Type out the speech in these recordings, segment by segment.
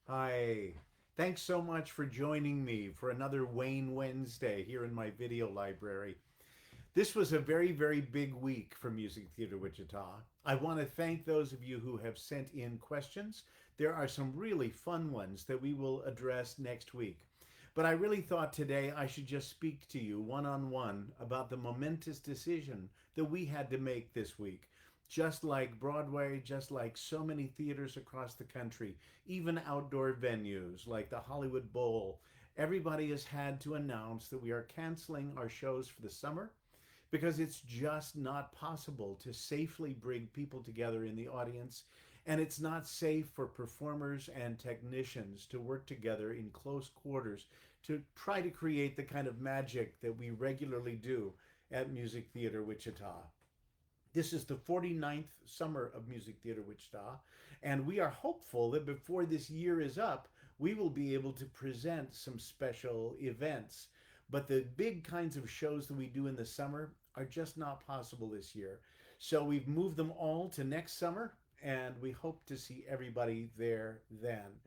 Hi. Thanks so much for joining me for another Wayne Wednesday here in my video library. This was a very, very big week for Music Theater Wichita. I want to thank those of you who have sent in questions. There are some really fun ones that we will address next week. But I really thought today I should just speak to you one on one about the momentous decision that we had to make this week. Just like Broadway, just like so many theaters across the country, even outdoor venues like the Hollywood Bowl, everybody has had to announce that we are canceling our shows for the summer because it's just not possible to safely bring people together in the audience. And it's not safe for performers and technicians to work together in close quarters to try to create the kind of magic that we regularly do at Music Theater Wichita. This is the 49th summer of Music Theater Wichita, and we are hopeful that before this year is up, we will be able to present some special events. But the big kinds of shows that we do in the summer are just not possible this year. So we've moved them all to next summer, and we hope to see everybody there then.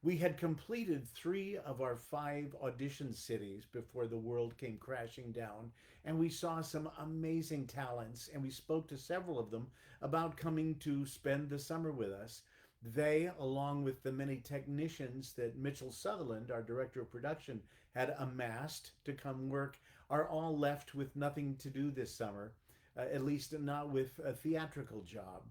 We had completed three of our five audition cities before the world came crashing down, and we saw some amazing talents, and we spoke to several of them about coming to spend the summer with us. They, along with the many technicians that Mitchell Sutherland, our director of production, had amassed to come work, are all left with nothing to do this summer, at least not with a theatrical job.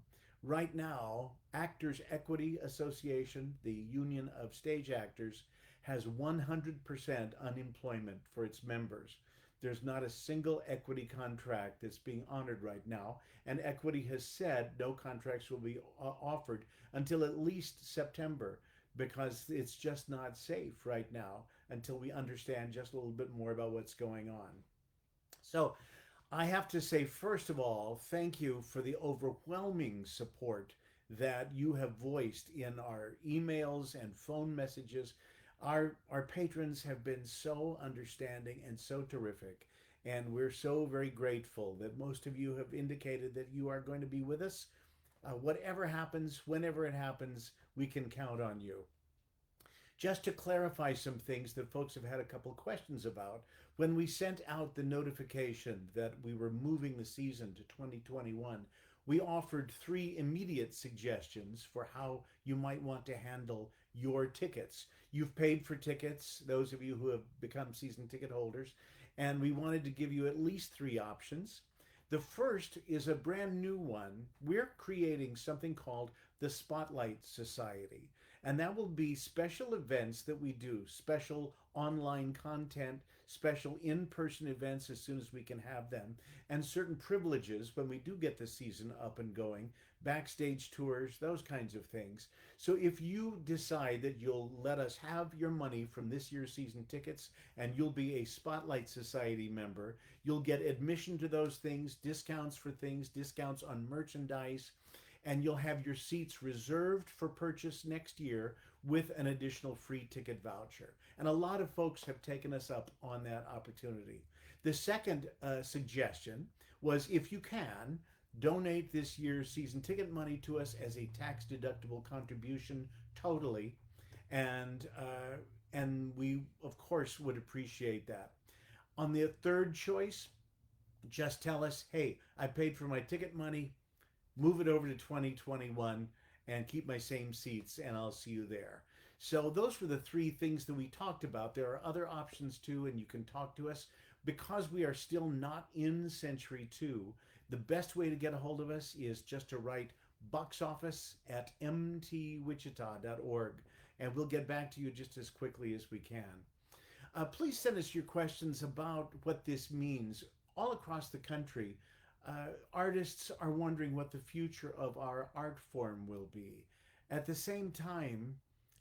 Right now, Actors Equity Association, the union of stage actors, has 100% unemployment for its members. There's not a single equity contract that's being honored right now, and Equity has said no contracts will be offered until at least September because it's just not safe right now until we understand just a little bit more about what's going on. So I have to say, first of all, thank you for the overwhelming support that you have voiced in our emails and phone messages. Our patrons have been so understanding and so terrific. And we're so very grateful that most of you have indicated that you are going to be with us. Whatever happens, whenever it happens, we can count on you. Just to clarify some things that folks have had a couple of questions about, when we sent out the notification that we were moving the season to 2021, we offered three immediate suggestions for how you might want to handle your tickets. You've paid for tickets, those of you who have become season ticket holders, and we wanted to give you at least three options. The first is a brand new one. We're creating something called the Spotlight Society, and that will be special events that we do, special online content, special in person events as soon as we can have them, and certain privileges when we do get the season up and going, backstage tours, those kinds of things. So if you decide that you'll let us have your money from this year's season tickets and you'll be a Spotlight Society member, you'll get admission to those things, discounts for things, discounts on merchandise, and you'll have your seats reserved for purchase next year with an additional free ticket voucher. And a lot of folks have taken us up on that opportunity. The second suggestion was if you can, donate this year's season ticket money to us as a tax deductible contribution totally. And, uh, and we, of course, would appreciate that. On the third choice, just tell us, hey, I paid for my ticket money, move it over to 2021 and keep my same seats and I'll see you there. So those were the three things that we talked about. There are other options too, and you can talk to us. Because we are still not in Century 2, the best way to get a hold of us is just to write box office at MTWichita.org, and we'll get back to you just as quickly as we can. Please send us your questions about what this means. All across the country, artists are wondering what the future of our art form will be. At the same time,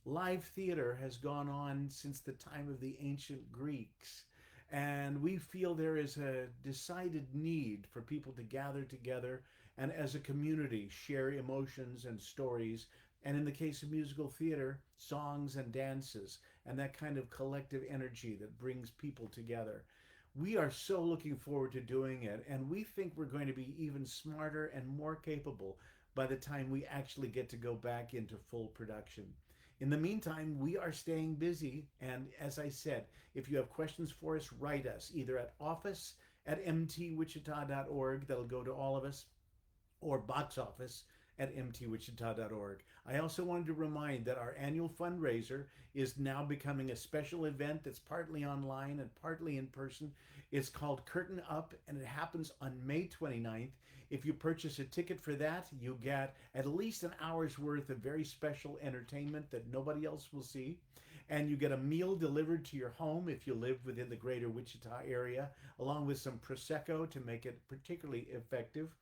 live theater has gone on since the time of the ancient Greeks. And we feel there is a decided need for people to gather together and, as a community, share emotions and stories. And in the case of musical theater, songs and dances, and that kind of collective energy that brings people together. We are so looking forward to doing it, and we think we're going to be even smarter and more capable by the time we actually get to go back into full production. In the meantime, we are staying busy. And as I said, if you have questions for us, write us either at office at MTWichita.org, that'll go to all of us, or box office at MTWichita.org. I also wanted to remind that our annual fundraiser is now becoming a special event that's partly online and partly in person. It's called Curtain Up, and it happens on May 29th. If you purchase a ticket for that, you get at least an hour's worth of very special entertainment that nobody else will see. And you get a meal delivered to your home if you live within the greater Wichita area, along with some Prosecco to make it particularly effective.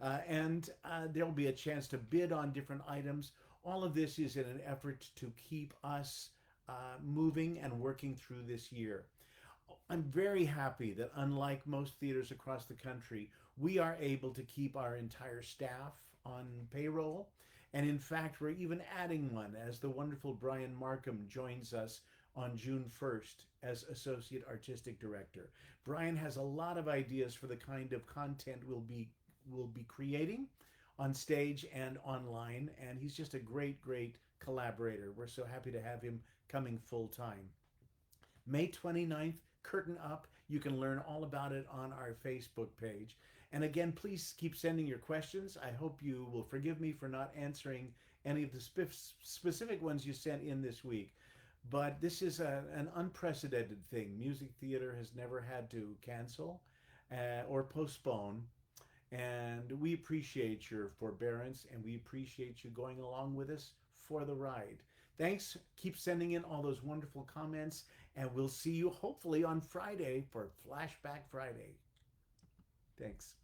And there'll be a chance to bid on different items. All of this is in an effort to keep us moving and working through this year. I'm very happy that, unlike most theaters across the country, we are able to keep our entire staff on payroll. And in fact, we're even adding one as the wonderful Brian Markham joins us on June 1st as Associate Artistic Director. Brian has a lot of ideas for the kind of content we'll be creating on stage and online, and he's just a great, great collaborator. We're so happy to have him coming full time. May 29th, Curtain Up. You can learn all about it on our Facebook page. And again, please keep sending your questions. I hope you will forgive me for not answering any of the specific ones you sent in this week. But this is an unprecedented thing. Music theater has never had to cancel or postpone. And we appreciate your forbearance, and we appreciate you going along with us for the ride. Thanks. Keep sending in all those wonderful comments, and we'll see you hopefully on Friday for Flashback Friday. Thanks.